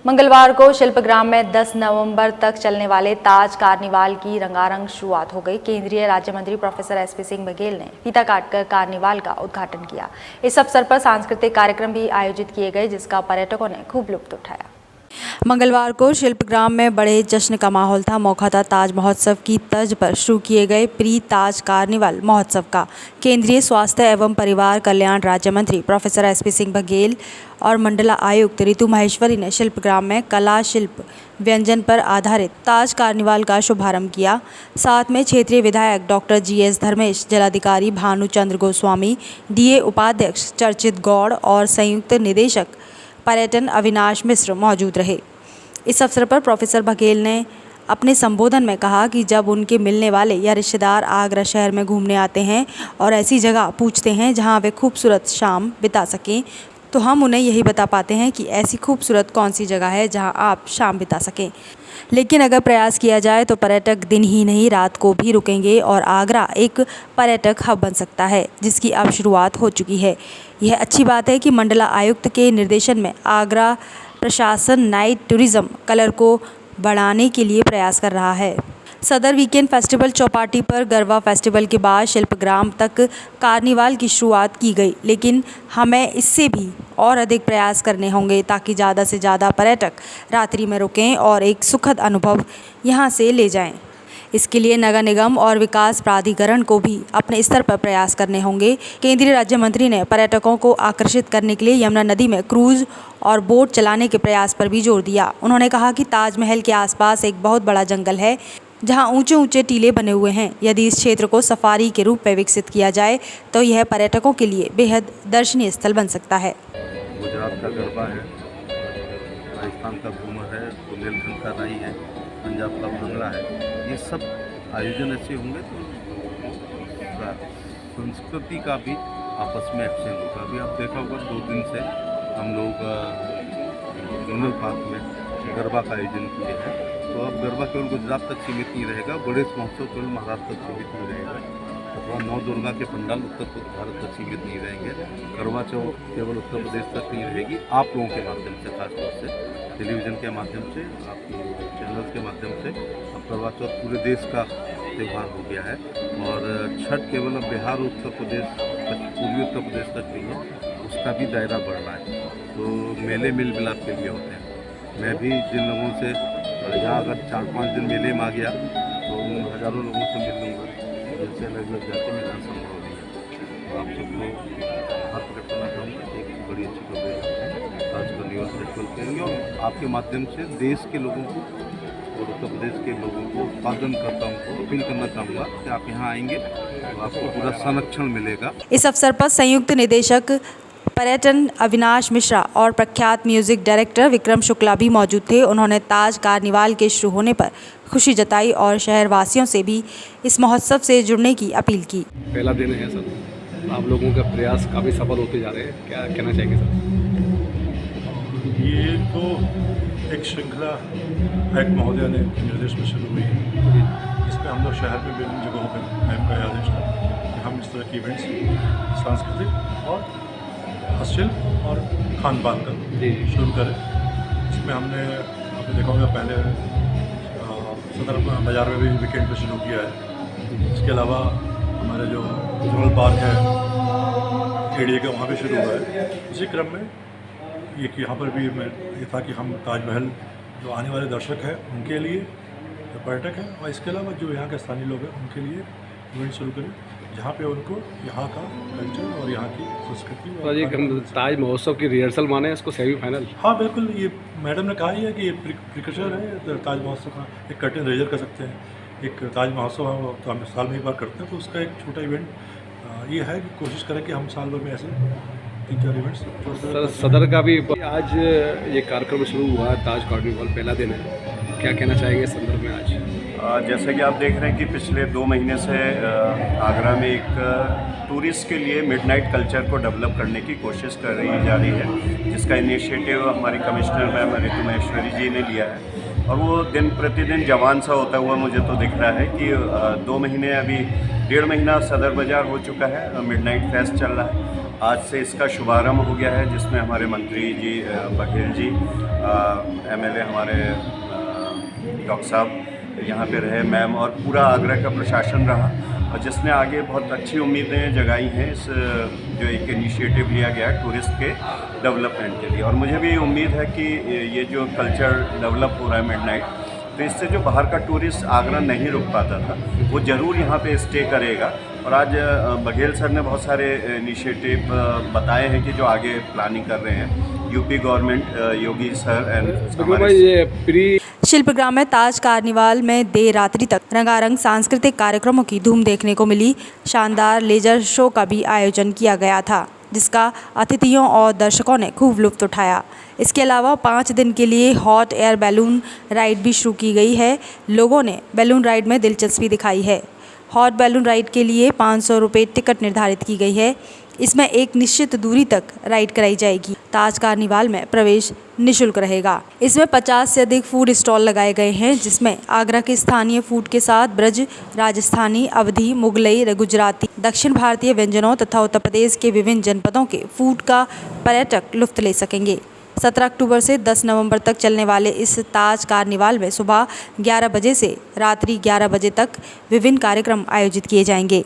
मंगलवार को शिल्पग्राम में 10 नवंबर तक चलने वाले ताज कार्निवाल की रंगारंग शुरुआत हो गई। केंद्रीय राज्य मंत्री प्रोफेसर एसपी सिंह बघेल ने फीता काटकर कार्निवाल का उद्घाटन किया। इस अवसर पर सांस्कृतिक कार्यक्रम भी आयोजित किए गए, जिसका पर्यटकों ने खूब लुत्फ उठाया। मंगलवार को शिल्पग्राम में बड़े जश्न का माहौल था। मौका था ताज महोत्सव की तर्ज पर शुरू किए गए प्री ताज कार्निवाल महोत्सव का। केंद्रीय स्वास्थ्य एवं परिवार कल्याण राज्य मंत्री प्रोफेसर एसपी सिंह बघेल और मंडला आयुक्त ऋतु महेश्वरी ने शिल्पग्राम में कला शिल्प व्यंजन पर आधारित ताज कार्निवाल का शुभारंभ किया। साथ में क्षेत्रीय विधायक डॉक्टर जीएस धर्मेश, जिलाधिकारी भानुचंद्र गोस्वामी, डीए उपाध्यक्ष चर्चित गौड़ और संयुक्त निदेशक पर्यटन अविनाश मिश्र मौजूद रहे। इस अवसर पर प्रोफेसर बघेल ने अपने संबोधन में कहा कि जब उनके मिलने वाले या रिश्तेदार आगरा शहर में घूमने आते हैं और ऐसी जगह पूछते हैं जहां वे खूबसूरत शाम बिता सकें, तो हम उन्हें यही बता पाते हैं कि ऐसी खूबसूरत कौन सी जगह है जहां आप शाम बिता सकें। लेकिन अगर प्रयास किया जाए तो पर्यटक दिन ही नहीं रात को भी रुकेंगे और आगरा एक पर्यटक हब बन सकता है, जिसकी अब शुरुआत हो चुकी है। यह अच्छी बात है कि मंडला आयुक्त के निर्देशन में आगरा प्रशासन नाइट टूरिज्म कलर को बढ़ाने के लिए प्रयास कर रहा है। सदर वीकेंड फेस्टिवल चौपाटी पर गरबा फेस्टिवल के बाद शिल्पग्राम तक कार्निवाल की शुरुआत की गई, लेकिन हमें इससे भी और अधिक प्रयास करने होंगे ताकि ज़्यादा से ज़्यादा पर्यटक रात्रि में रुकें और एक सुखद अनुभव यहां से ले जाएं। इसके लिए नगर निगम और विकास प्राधिकरण को भी अपने स्तर पर प्रयास करने होंगे। केंद्रीय राज्य मंत्री ने पर्यटकों को आकर्षित करने के लिए यमुना नदी में क्रूज और बोट चलाने के प्रयास पर भी जोर दिया। उन्होंने कहा कि ताजमहल के आसपास एक बहुत बड़ा जंगल है जहां ऊंचे ऊंचे टीले बने हुए हैं। यदि इस क्षेत्र को सफारी के रूप में विकसित किया जाए तो यह पर्यटकों के लिए बेहद दर्शनीय स्थल बन सकता है। गुजरात का गरबा है, राजस्थान का घूमर है, बुंदेलखंड का राई है, पंजाब का भंगड़ा है। ये सब आयोजन ऐसे होंगे तो संस्कृति का भी आपस में एक्सचेंज होगा। अभी आप देखा होगा 2 दिन से हम लोग जंगल पार्क में गरबा का आयोजन किए हैं। तो अब गरबा केवल गुजरात तक सीमित नहीं रहेगा, गणेश महोत्सव केवल महाराष्ट्र तक सीमित नहीं रहेगा, अथवा नौ दुर्गा के पंडाल उत्तर भारत तक सीमित नहीं रहेंगे। करवा चौथ केवल उत्तर प्रदेश तक नहीं रहेगी। आप लोगों के माध्यम से, खासतौर से टेलीविज़न के माध्यम से, आपकी चैनल के माध्यम से अब करवा चौथ पूरे देश का त्यौहार हो गया है। और छठ केवल अब बिहार, उत्तर प्रदेश, पूर्वी उत्तर प्रदेश तक नहीं है, उसका भी दायरा बढ़ रहा है। तो मेले मिल मिलाप के लिए होते हैं। मैं भी जिन लोगों से यहाँ अगर 4-5 दिन मेले में आ गया तो उन हज़ारों लोगों से मिल लूँगा, जिनसे अलग अलग जाति में जाना संभव नहीं है। तो आप सबको हाथ प्रकट करना चाहूँगा, एक बड़ी अच्छी खबर आज कार्निवाल फेस्टिवल करेंगे और आपके माध्यम से देश के लोगों को और उत्तर प्रदेश के लोगों को, उत्पादनकर्ताओं को अपील करना चाहूँगा कि आप यहाँ आएंगे तो आपको पूरा संरक्षण मिलेगा। इस अवसर पर संयुक्त निदेशक पर्यटन अविनाश मिश्रा और प्रख्यात म्यूजिक डायरेक्टर विक्रम शुक्ला भी मौजूद थे। उन्होंने ताज कार्निवाल के शुरू होने पर खुशी जताई और शहरवासियों से भी इस महोत्सव से जुड़ने की अपील की। पहला दिन है सर, आप लोगों का प्रयास काफ़ी सफल होते जा रहे हैं, क्या कहना चाहेंगे सर? ये तो एक श्रृंखला आयुक्त महोदय ने निर्देश में शुरू हुई है, जिसमें हम लोग शहर में विभिन्न जगहों पर मैम का आदेश था कि हम इस तरह के इवेंट्स सांस्कृतिक और हस्तशिल्प और खान पान का शुरू करें। इसमें हमने आपने देखा होगा पहले सदर बाज़ार में भी वीकेंड पे शुरू किया है। इसके अलावा हमारे जो जंगल पार्क है एरिया का, वहाँ भी शुरू हुआ है। इसी क्रम में यहाँ पर भी ये था कि हम ताजमहल जो आने वाले दर्शक हैं उनके लिए, जो पर्यटक हैं, और इसके अलावा जो यहाँ के स्थानीय लोग हैं उनके लिए इवेंट शुरू करें जहाँ पे उनको यहाँ का कल्चर और यहाँ की संस्कृति। ताज महोत्सव की रिहर्सल माने इसको सेमीफाइनल? हाँ बिल्कुल, ये मैडम ने कहा ही है कि ये प्रिकॉशन है ताज महोत्सव का, एक कर्टन रेजर कर सकते हैं। एक ताज महोत्सव तो हम साल में एक बार करते हैं, तो उसका एक छोटा इवेंट ये है कि कोशिश करें कि हम साल भर में ऐसे 3-4 इवेंट्स। सदर का भी आज ये कार्यक्रम शुरू हुआ है, ताज कार्निवाल पहला दिन है, क्या कहना चाहेंगे इस संदर्भ में आज? जैसे कि आप देख रहे हैं कि पिछले 2 महीने से आगरा में एक टूरिस्ट के लिए मिडनाइट कल्चर को डेवलप करने की कोशिश कर रही जा रही है, जिसका इनिशिएटिव हमारी कमिश्नर मैम ऋतु महेश्वरी जी ने लिया है। और वो दिन प्रतिदिन जवान सा होता हुआ मुझे तो दिख रहा है कि 2 महीने, अभी 1.5 महीना सदर बाज़ार हो चुका है, मिडनाइट फेस्ट चल रहा है। आज से इसका शुभारंभ हो गया है, जिसमें हमारे मंत्री जी बघेल जी, एमएलए हमारे डॉक्टर साहब यहाँ पे रहे, मैम, और पूरा आगरा का प्रशासन रहा, और जिसने आगे बहुत अच्छी उम्मीदें जगाई हैं इस जो एक इनिशिएटिव लिया गया है टूरिस्ट के डेवलपमेंट के लिए। और मुझे भी उम्मीद है कि ये जो कल्चर डेवलप हो रहा है मिडनाइट, तो इससे जो बाहर का टूरिस्ट आगरा नहीं रुक पाता था वो ज़रूर यहाँ पे स्टे करेगा। और आज बघेल सर ने बहुत सारे इनिशिएटिव बताए हैं कि जो आगे प्लानिंग कर रहे हैं UP government, Yogi sir and Shilpgram में ताज कार्निवाल में देर रात्रि तक रंगारंग सांस्कृतिक कार्यक्रमों की धूम देखने को मिली। शानदार लेजर शो का भी आयोजन किया गया था, जिसका अतिथियों और दर्शकों ने खूब लुत्फ उठाया। इसके अलावा 5 दिन के लिए हॉट एयर बैलून राइड भी शुरू की गई है। लोगों ने बैलून राइड में दिलचस्पी दिखाई है। हॉट बैलून राइड के लिए 500 रुपये टिकट निर्धारित की गई है। इसमें एक निश्चित दूरी तक राइड कराई जाएगी। ताज कार्निवाल में प्रवेश निःशुल्क रहेगा। इसमें 50 से अधिक फूड स्टॉल लगाए गए हैं, जिसमें आगरा के स्थानीय फूड के साथ ब्रज, राजस्थानी, अवधी, मुगलई, गुजराती, दक्षिण भारतीय व्यंजनों तथा उत्तर प्रदेश के विभिन्न जनपदों के फूड का पर्यटक लुत्फ ले सकेंगे। 17 अक्टूबर से 10 नवंबर तक चलने वाले इस ताज कार्निवाल में सुबह 11 बजे से रात्रि 11 बजे तक विभिन्न कार्यक्रम आयोजित किए जाएंगे।